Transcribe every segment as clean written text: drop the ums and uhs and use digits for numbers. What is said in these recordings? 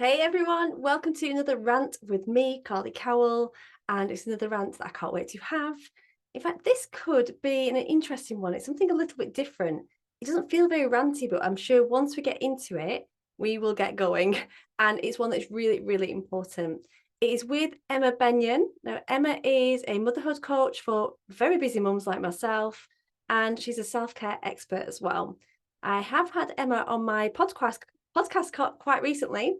Hey everyone, welcome to another rant with me, Carly Cowell, and it's another rant that I can't wait to have. In fact, this could be an interesting one. It's something a little bit different. It doesn't feel very ranty, but I'm sure once we get into it, we will get going. And it's one that's really, really important. It is with Emma Benyon. Now, Emma is a motherhood coach for very busy mums like myself, and she's a self-care expert as well. I have had Emma on my podcast quite recently.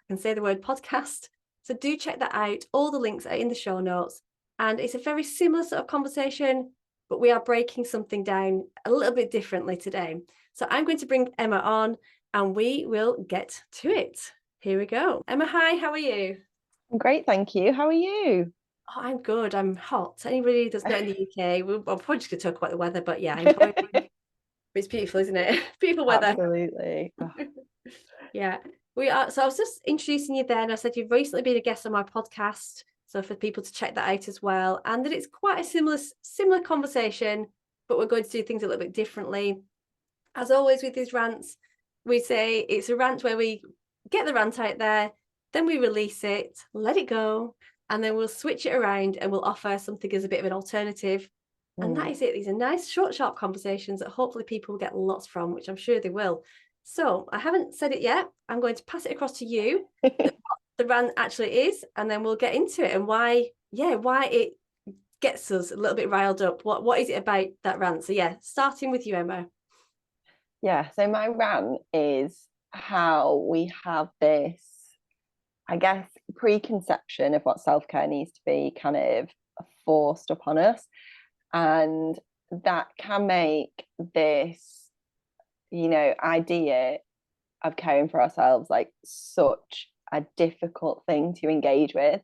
Can say the word podcast. So do check that out. All the links are in the show notes. And it's a very similar sort of conversation, but we are breaking something down a little bit differently today. So I'm going to bring Emma on and we will get to it. Here we go. Emma, hi, how are you? I'm great, thank you. How are you? Oh, I'm good. I'm hot. Anybody that's not in the UK, we're probably just going to talk about the weather, but yeah, enjoying. It's beautiful, isn't it? Beautiful weather. Absolutely. Oh, Yeah, we are. So I was just introducing you then. I said you've recently been a guest on my podcast, so for people to check that out as well, and that it's quite a similar conversation, but we're going to do things a little bit differently. As always with these rants, we say it's a rant where we get the rant out there, then we release it, let it go, and then we'll switch it around and we'll offer something as a bit of an alternative. And that mm. is it. These are nice, short, sharp conversations that hopefully people will get lots from, which I'm sure they will. So I haven't said it yet. I'm going to pass it across to you, what the rant actually is, and then we'll get into it and why it gets us a little bit riled up. What is it about that rant? So yeah, starting with you, Emma. Yeah, so my rant is how we have this, I guess, preconception of what self-care needs to be kind of forced upon us. And that can make this, idea of caring for ourselves like such a difficult thing to engage with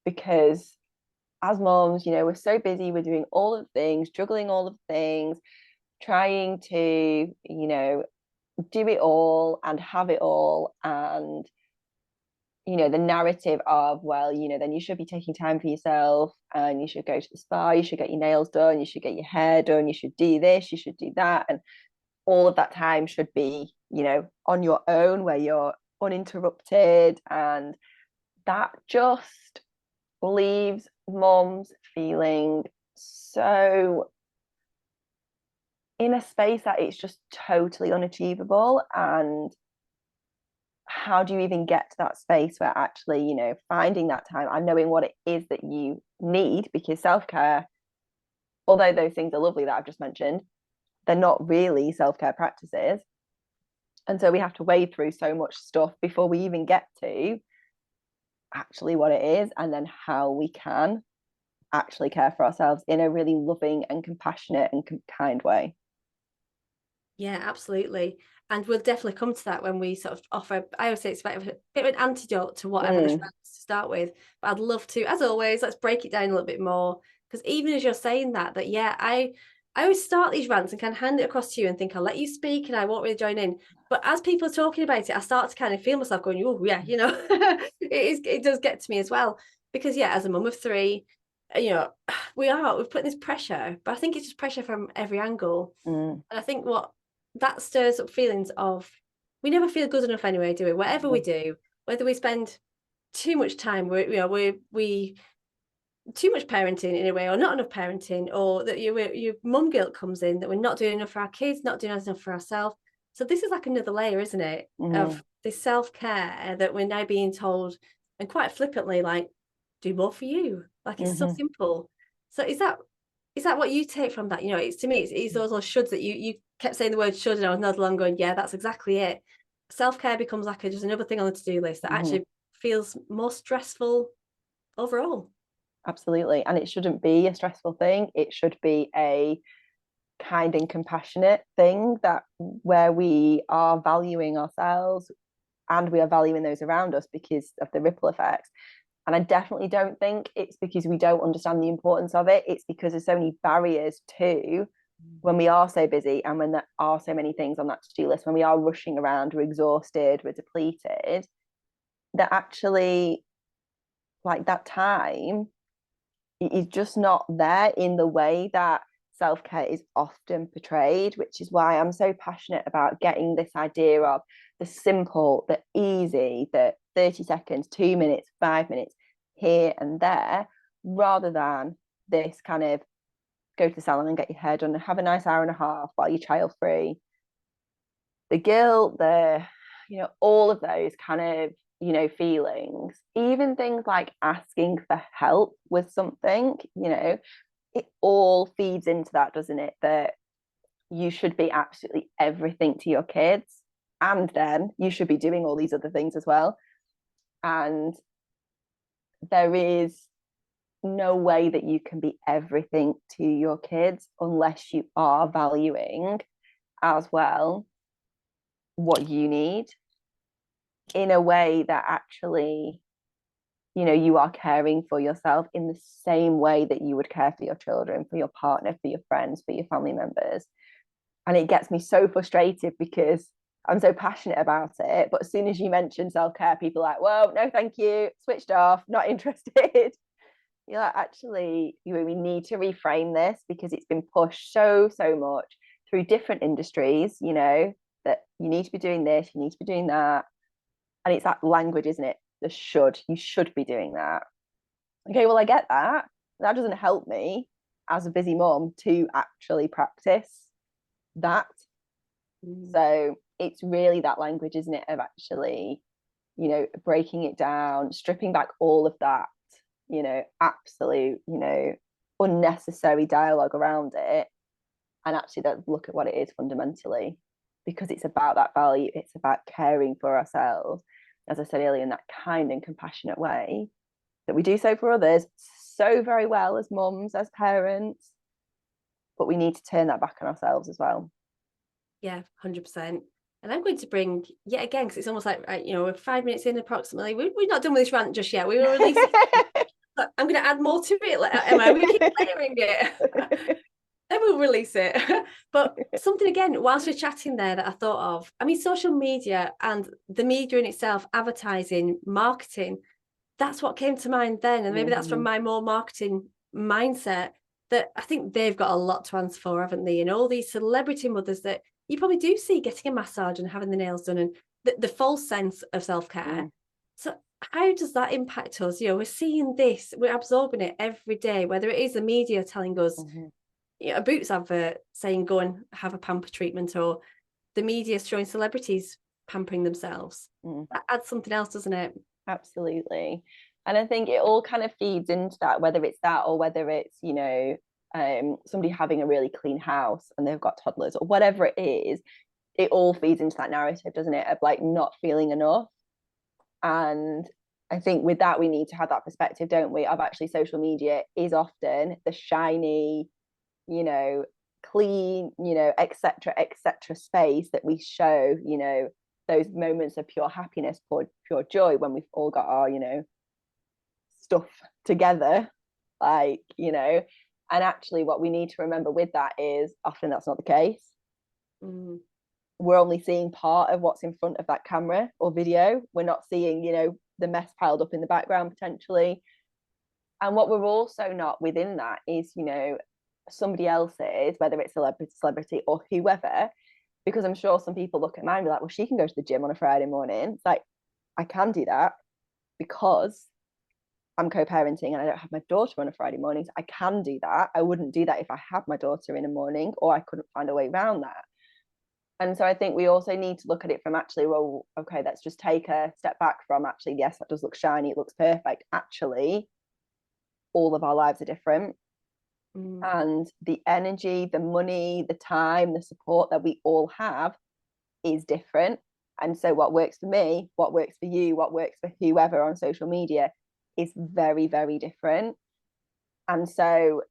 because as moms, we're so busy, we're doing all of the things, juggling all of the things, trying to, do it all and have it all. And, the narrative of, well, then you should be taking time for yourself and you should go to the spa, you should get your nails done, you should get your hair done, you should do this, you should do that. And all of that time should be, on your own where you're uninterrupted. And that just leaves moms feeling so in a space that it's just totally unachievable. And how do you even get to that space where actually, finding that time and knowing what it is that you need? Because self-care, although those things are lovely that I've just mentioned, they're not really self-care practices. And so we have to wade through so much stuff before we even get to actually what it is and then how we can actually care for ourselves in a really loving and compassionate and kind way. Yeah, absolutely. And we'll definitely come to that when we sort of offer. I always say it's a bit of an antidote to whatever this Mm, rants to start with. But I'd love to, as always, let's break it down a little bit more. Because even as you're saying that yeah, I always start these rants and kind of hand it across to you and think I'll let you speak and I won't really join in. But as people are talking about it, I start to kind of feel myself going, oh yeah, it does get to me as well. Because yeah, as a mum of three, we've put this pressure, but I think it's just pressure from every angle. mm, And I think what that stirs up feelings of we never feel good enough anyway, do we? Whatever we mm, do, whether we spend too much time, we too much parenting in a way, or not enough parenting, or that your mum guilt comes in that we're not doing enough for our kids, not doing enough for ourselves. So this is like another layer, isn't it, mm, of this self care that we're now being told, and quite flippantly, like do more for you. Like it's so mm-hmm. simple. So is that what you take from that? It's to me, it's those little shoulds that you kept saying the word should, and I was not long going, yeah, that's exactly it. Self care becomes like just another thing on the to do list that Mm-hmm. actually feels more stressful overall. Absolutely. And it shouldn't be a stressful thing. It should be a kind and compassionate thing that where we are valuing ourselves and we are valuing those around us because of the ripple effects. And I definitely don't think it's because we don't understand the importance of it. It's because there's so many barriers to when we are so busy and when there are so many things on that to-do list, when we are rushing around, we're exhausted, we're depleted, that actually like that time is just not there in the way that self-care is often portrayed, which is why I'm so passionate about getting this idea of the simple, the easy, the 30 seconds, 2 minutes, 5 minutes here and there, rather than this kind of go to the salon and get your hair done and have a nice hour and a half while you're child free. The guilt, all of those kind of, feelings, even things like asking for help with something, it all feeds into that, doesn't it? That you should be absolutely everything to your kids, and then you should be doing all these other things as well. And there is no way that you can be everything to your kids unless you are valuing as well what you need in a way that actually, you are caring for yourself in the same way that you would care for your children, for your partner, for your friends, for your family members. And it gets me so frustrated because I'm so passionate about it. But as soon as you mention self-care, people are like, whoa, no, thank you, switched off, not interested. You're like, actually, we need to reframe this because it's been pushed so much through different industries, that you need to be doing this, you need to be doing that. And it's that language, isn't it? You should be doing that. Okay, well, I get that. That doesn't help me as a busy mom to actually practice that. So it's really that language, isn't it, of actually, breaking it down, stripping back all of that, absolute, unnecessary dialogue around it, and actually look at what it is fundamentally, because it's about that value. It's about caring for ourselves, as I said earlier, in that kind and compassionate way that we do so for others so very well as mums, as parents, but we need to turn that back on ourselves as well. Yeah, 100%. And I'm going to bring yet again, because it's almost like, we're 5 minutes in approximately. We're not done with this rant just yet. We will release it. I'm going to add more to it, Emma. We keep layering it. Then we'll release it. But something again, whilst we're chatting there, that I thought of, I mean, social media and the media in itself, advertising, marketing, that's what came to mind then. And maybe that's from my more marketing mindset, that I think they've got a lot to answer for, haven't they? And all these celebrity mothers that you probably do see getting a massage and having the nails done, and the false sense of self-care. So how does that impact us? We're seeing this, we're absorbing it every day, whether it is the media telling us, a Boots advert saying go and have a pamper treatment, or the media showing celebrities pampering themselves. That adds something else, doesn't it? Absolutely. And I think it all kind of feeds into that, whether it's that or whether it's, somebody having a really clean house and they've got toddlers or whatever it is, it all feeds into that narrative, doesn't it, of like not feeling enough. And I think with that, we need to have that perspective, don't we, of actually social media is often the shiny, clean, etc. space that we show, those moments of pure happiness, pure joy, when we've all got our, stuff together, and actually what we need to remember with that is often that's not the case. We're only seeing part of what's in front of that camera or video. We're not seeing, the mess piled up in the background potentially. And what we're also not within that is, somebody else's, whether it's celebrity or whoever, because I'm sure some people look at mine and be like, well, she can go to the gym on a Friday morning. It's like, I can do that because I'm co-parenting and I don't have my daughter on a Friday morning. So I can do that. I wouldn't do that if I had my daughter in a morning, or I couldn't find a way around that. And so I think we also need to look at it from actually, well, okay, let's just take a step back from actually, yes, that does look shiny, it looks perfect. Actually, all of our lives are different. And the energy, the money, the time, the support that we all have is different. And so what works for me, what works for you, what works for whoever on social media is very, very different. And so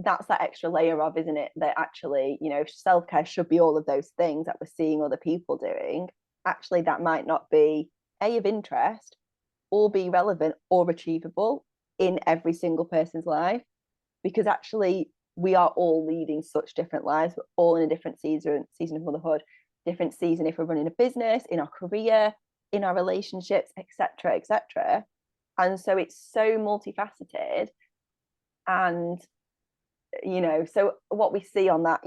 that's that extra layer of, isn't it, that actually, self-care should be all of those things that we're seeing other people doing. Actually, that might not be of interest or be relevant or achievable in every single person's life, because actually we are all leading such different lives. We're all in a different season of motherhood, different season if we're running a business, in our career, in our relationships, etc. And so it's so multifaceted. And so what we see on that,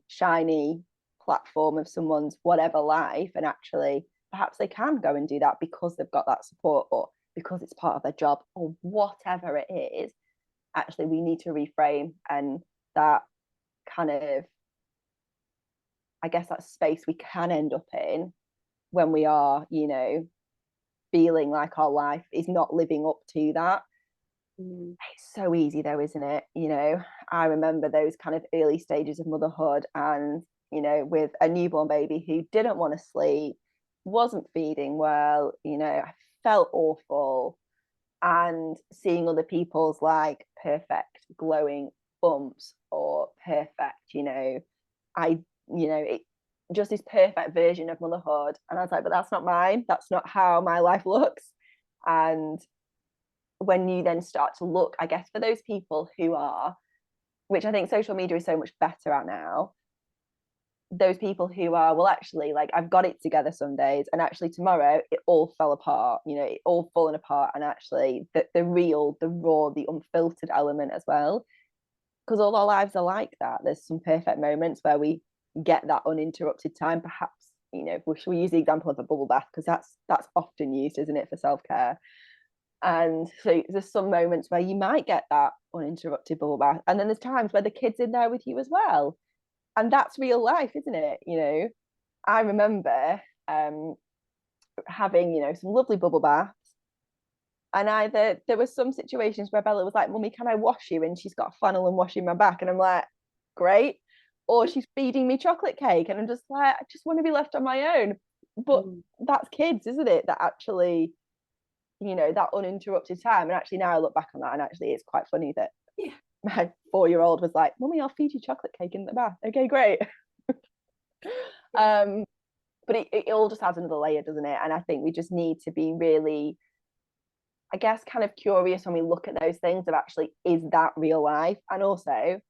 shiny platform of someone's whatever life, and actually perhaps they can go and do that because they've got that support, or because it's part of their job, or whatever it is. Actually, we need to reframe, and that kind of, I guess, that space we can end up in when we are, feeling like our life is not living up to that. It's so easy though, isn't it? I remember those kind of early stages of motherhood, and with a newborn baby who didn't want to sleep, wasn't feeding well, I felt awful. And seeing other people's like perfect glowing bumps, or perfect, I, it just this perfect version of motherhood. And I was like, but that's not mine. That's not how my life looks. And when you then start to look, I guess, for those people who are, which I think social media is so much better at now, those people who are, well, actually, like, I've got it together some days, and actually tomorrow it all fell apart, it all fallen apart. And actually the real, the raw, the unfiltered element as well, because all our lives are like that. There's some perfect moments where we get that uninterrupted time, perhaps, we use the example of a bubble bath, because that's often used, isn't it, for self-care. And so there's some moments where you might get that uninterrupted bubble bath, and then there's times where the kid's in there with you as well, and that's real life, isn't it? I remember having some lovely bubble baths, and either there were some situations where Bella was like, "Mummy, can I wash you?" And she's got a flannel and washing my back, and I'm like, "Great." Or she's feeding me chocolate cake, and I'm just like, I just want to be left on my own. But that's kids, isn't it, that actually, that uninterrupted time. And actually now I look back on that, and actually it's quite funny that my 4-year-old was like, "Mummy, I'll feed you chocolate cake in the bath." Okay, great. But it all just adds another layer, doesn't it? And I think we just need to be really, I guess, kind of curious when we look at those things of actually, is that real life? And also,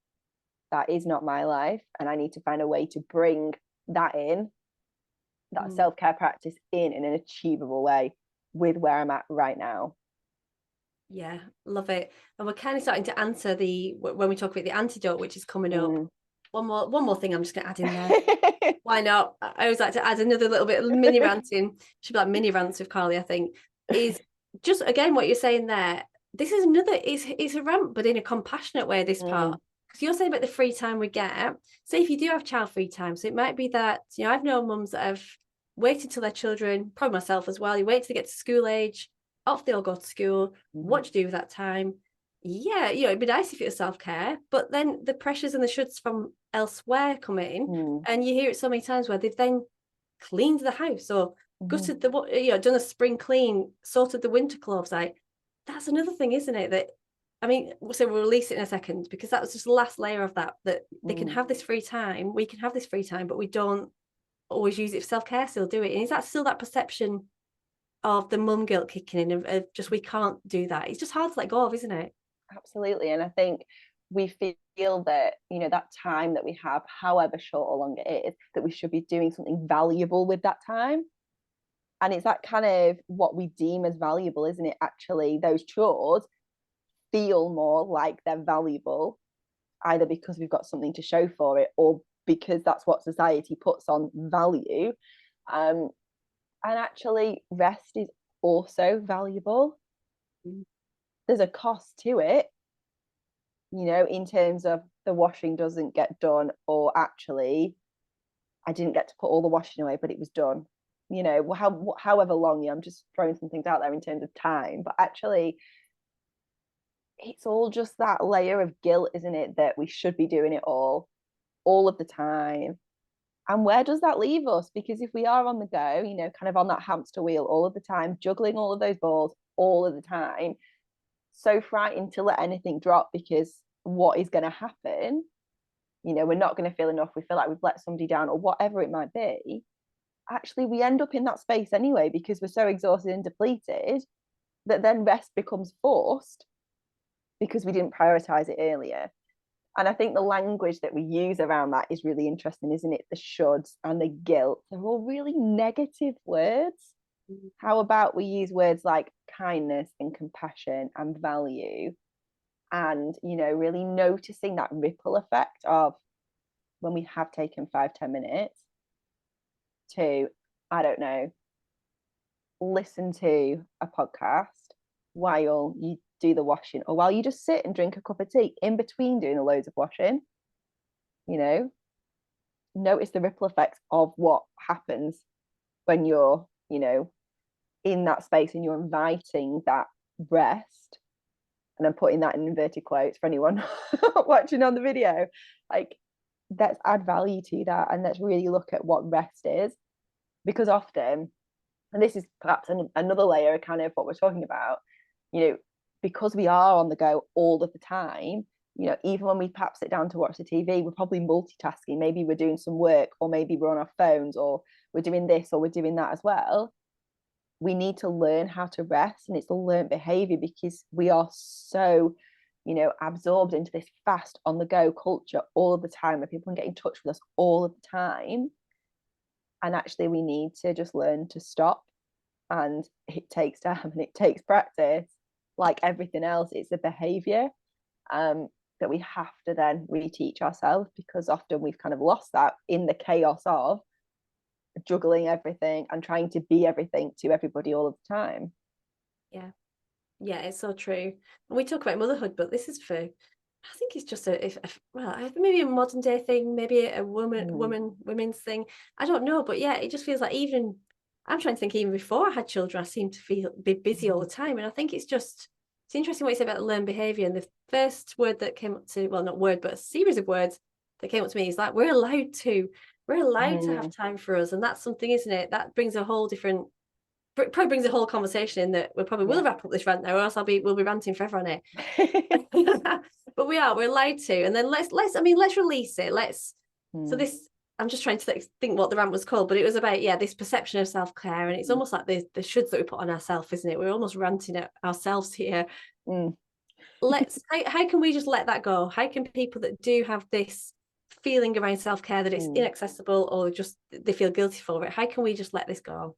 that is not my life, and I need to find a way to bring that in, that self-care practice in an achievable way with where I'm at right now. Yeah, love it. And we're kind of starting to answer when we talk about the antidote, which is coming up. One more thing I'm just gonna add in there. Why not? I always like to add another little bit of mini ranting. Should be like mini rants with Carly, I think. Is just again what you're saying there. This is another, it's a rant, but in a compassionate way, this part. Because you're saying about the free time we get. Say if you do have child free time. So it might be that, I've known mums that have waited till their children, probably myself as well, you wait till they get to school age, off they all go to school. What do you do with that time? Yeah, it'd be nice if it was self-care, but then the pressures and the shoulds from elsewhere come in, and you hear it so many times where they've then cleaned the house, or gutted the, done a spring clean, sorted the winter clothes out. That's another thing, isn't it? That, I mean, so we'll release it in a second, because that was just the last layer of that they can have this free time, we can have this free time, but we don't always use it for self-care, still do it. And is that still that perception of the mum guilt kicking in, of just, we can't do that? It's just hard to let go of, isn't it? Absolutely. And I think we feel that, that time that we have, however short or long it is, that we should be doing something valuable with that time. And it's that kind of what we deem as valuable, isn't it? Actually, those chores feel more like they're valuable, either because we've got something to show for it, or because that's what society puts on value. And actually, rest is also valuable. There's a cost to it, in terms of the washing doesn't get done, or actually I didn't get to put all the washing away, but it was done. However long, I'm just throwing some things out there in terms of time, but actually it's all just that layer of guilt, isn't it, that we should be doing it all of the time. And where does that leave us? Because if we are on the go, kind of on that hamster wheel all of the time, juggling all of those balls all of the time, so frightened to let anything drop, because what is going to happen? We're not going to feel enough. We feel like we've let somebody down, or whatever it might be. Actually, we end up in that space anyway, because we're so exhausted and depleted that then rest becomes forced because we didn't prioritize it earlier. And I think the language that we use around that is really interesting, isn't it? The shoulds and the guilt, they're all really negative words. How about we use words like kindness and compassion and value? and, really noticing that ripple effect of when we have taken 5-10 minutes to, I don't know, listen to a podcast while you do the washing, or while you just sit and drink a cup of tea in between doing the loads of washing. you know Notice the ripple effects of what happens when you're, in that space, and you're inviting that rest. And I'm putting that in inverted quotes for anyone watching on the video. Like, let's add value to that, and let's really look at what rest is. Because often, and this is perhaps another layer of kind of what we're talking about, because we are on the go all of the time, even when we perhaps sit down to watch the TV, we're probably multitasking. Maybe we're doing some work, or maybe we're on our phones, or we're doing this, or we're doing that as well. We need to learn how to rest, and it's a learned behavior, because we are so, absorbed into this fast on the go culture all of the time, where people can get in touch with us all of the time. And actually, we need to just learn to stop. And it takes time and it takes practice. Like everything else, it's a behavior that we have to then reteach ourselves, because often we've kind of lost that in the chaos of juggling everything and trying to be everything to everybody all of the time. Yeah, it's so true. And we talk about motherhood, but this is for, I think it's just well, maybe a modern day thing, maybe a women's thing. I don't know, but yeah, it just feels like, even I'm trying to think, even before I had children, I seem to be busy all the time. And I think it's interesting what you said about learned behavior. And the first word that came up to, well, not word, but a series of words that came up to me is like, we're allowed to have time for us. And that's something, isn't it? That brings a whole different, probably brings a whole conversation in that we probably will wrap up this rant now, or else we'll be ranting forever on it. But we're allowed to. And then let's release it. So this, I'm just trying to think what the rant was called, but it was about, this perception of self-care. And it's almost like the shoulds that we put on ourselves, isn't it? We're almost ranting at ourselves here. How can we just let that go? How can people that do have this feeling around self-care, that it's inaccessible, or just they feel guilty for it, how can we just let this go?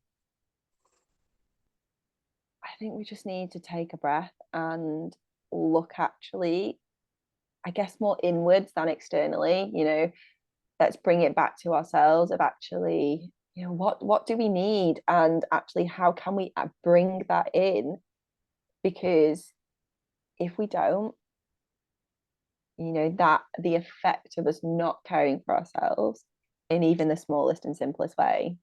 I think we just need to take a breath and look, actually, I guess, more inwards than externally. Let's bring it back to ourselves of actually, what do we need, and actually how can we bring that in? Because if we don't, that the effect of us not caring for ourselves in even the smallest and simplest way,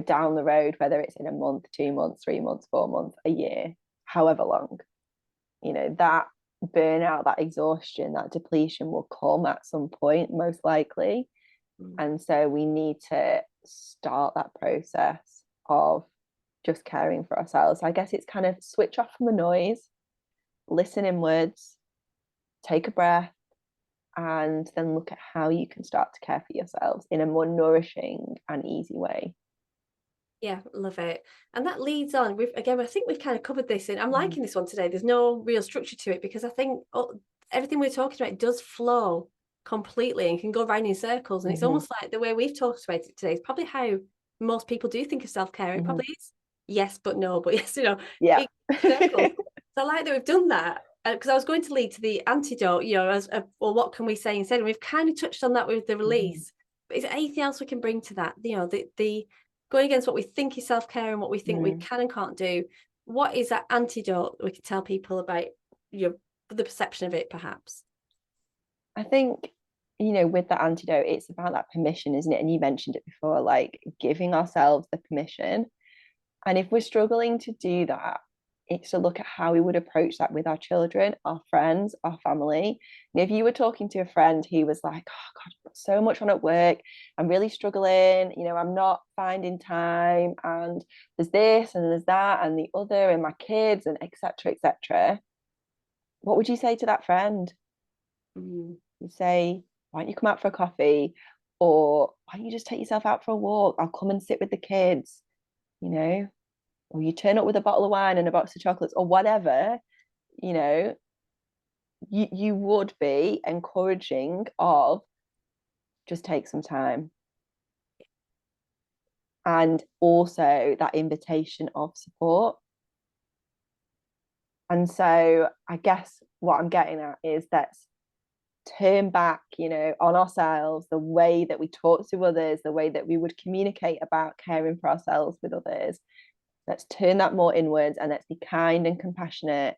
down the road, whether it's in a month, 2 months, 3 months, 4 months, a year, however long, that burnout, that exhaustion, that depletion will come at some point, most likely. And so we need to start that process of just caring for ourselves. I guess it's kind of switch off from the noise, listen inwards, take a breath, and then look at how you can start to care for yourselves in a more nourishing and easy way. Yeah, love it. And that leads on. I think we've kind of covered this, and I'm liking this one today. There's no real structure to it, because I think everything we're talking about does flow completely and can go round in circles. And it's almost like the way we've talked about it today is probably how most people do think of self-care. It probably is yes, but no, but yes, yeah. Circles. So I like that we've done that, because I was going to lead to the antidote, as well, what can we say instead? And we've kind of touched on that with the release. But is there anything else we can bring to that? The going against what we think is self-care and what we think we can and can't do. What is that antidote we can tell people about the perception of it, perhaps? I think, with the antidote, it's about that permission, isn't it? And you mentioned it before, like giving ourselves the permission. And if we're struggling to do that, it's to look at how we would approach that with our children, our friends, our family. And if you were talking to a friend who was like, oh God, I've got so much on at work, I'm really struggling, I'm not finding time, and there's this and there's that and the other, and my kids, and etc. What would you say to that friend? You say, why don't you come out for a coffee? Or why don't you just take yourself out for a walk? I'll come and sit with the kids, or you turn up with a bottle of wine and a box of chocolates, or whatever. You would be encouraging of, just take some time. And also that invitation of support. And so I guess what I'm getting at is let's turn back, on ourselves, the way that we talk to others, the way that we would communicate about caring for ourselves with others. Let's turn that more inwards and let's be kind and compassionate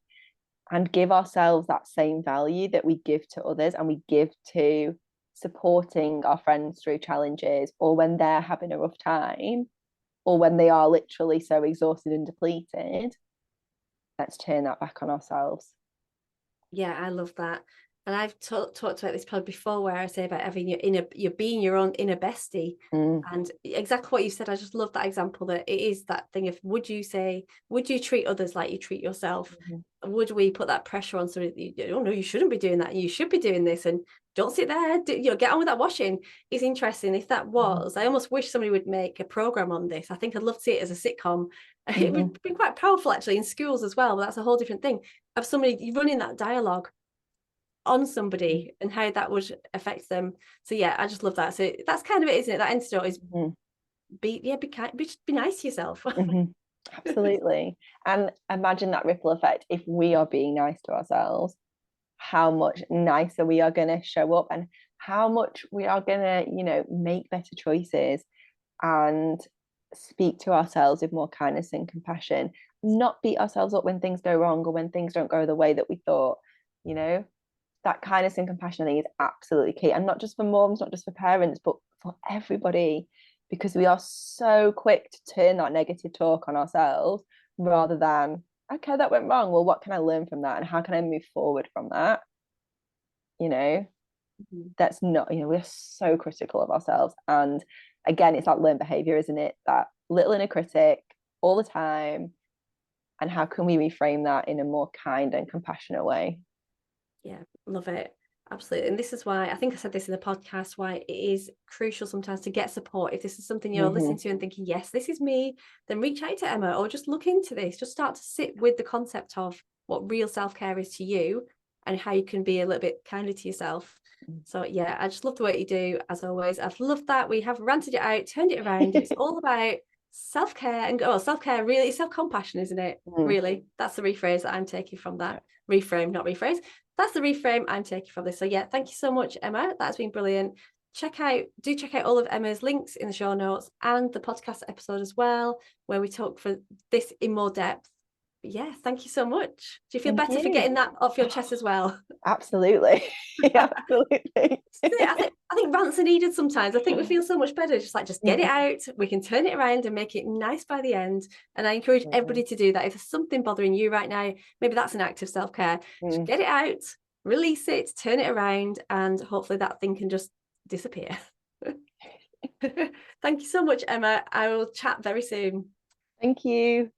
and give ourselves that same value that we give to others and we give to supporting our friends through challenges, or when they're having a rough time, or when they are literally so exhausted and depleted. Let's turn that back on ourselves. Yeah, I love that. And I've talked about this pod before, where I say about having you're being your own inner bestie. And exactly what you said, I just love that example, that it is that thing of, would you treat others like you treat yourself? Would we put that pressure on somebody that oh no, you shouldn't be doing that, you should be doing this, and don't sit there, get on with that washing? It's interesting. If that was, I almost wish somebody would make a program on this. I think I'd love to see it as a sitcom. It would be quite powerful actually in schools as well, but that's a whole different thing, of somebody running that dialogue on somebody and how that would affect them. So yeah, I just love that. So that's kind of it, isn't it? That antidote is be kind, be nice to yourself. Absolutely. And imagine that ripple effect. If we are being nice to ourselves, how much nicer we are going to show up, and how much we are going to, make better choices and speak to ourselves with more kindness and compassion, not beat ourselves up when things go wrong or when things don't go the way that we thought. That kindness and compassion, I think, is absolutely key, and not just for moms, not just for parents, but for everybody, because we are so quick to turn that negative talk on ourselves rather than, okay, that went wrong, well, what can I learn from that and how can I move forward from that? That's not, we're so critical of ourselves. And again, it's that learned behavior, isn't it? That little inner critic all the time. And how can we reframe that in a more kind and compassionate way? Yeah, love it. Absolutely. And this is why I think I said this in the podcast, why it is crucial sometimes to get support. If this is something you're listening to and thinking, yes, this is me, then reach out to Emma, or just look into this. Just start to sit with the concept of what real self-care is to you and how you can be a little bit kinder to yourself. So yeah, I just love the way you do, as always. I've loved that we have ranted it out, turned it around. It's all about self-care, and self-care, really self-compassion, isn't it? Really, that's the rephrase that I'm taking from that. Reframe, not rephrase. That's the reframe I'm taking from this. So yeah, thank you so much, Emma. That's been brilliant. Check out all of Emma's links in the show notes and the podcast episode as well, where we talk for this in more depth. But yeah, thank you so much. Do you feel better for getting that off your chest as well? Absolutely. Absolutely. I think rants are needed sometimes. I think we feel so much better. Just get it out. We can turn it around and make it nice by the end. And I encourage everybody to do that. If there's something bothering you right now, maybe that's an act of self-care. Just get it out, release it, turn it around, and hopefully that thing can just disappear. Thank you so much, Emma. I will chat very soon. Thank you.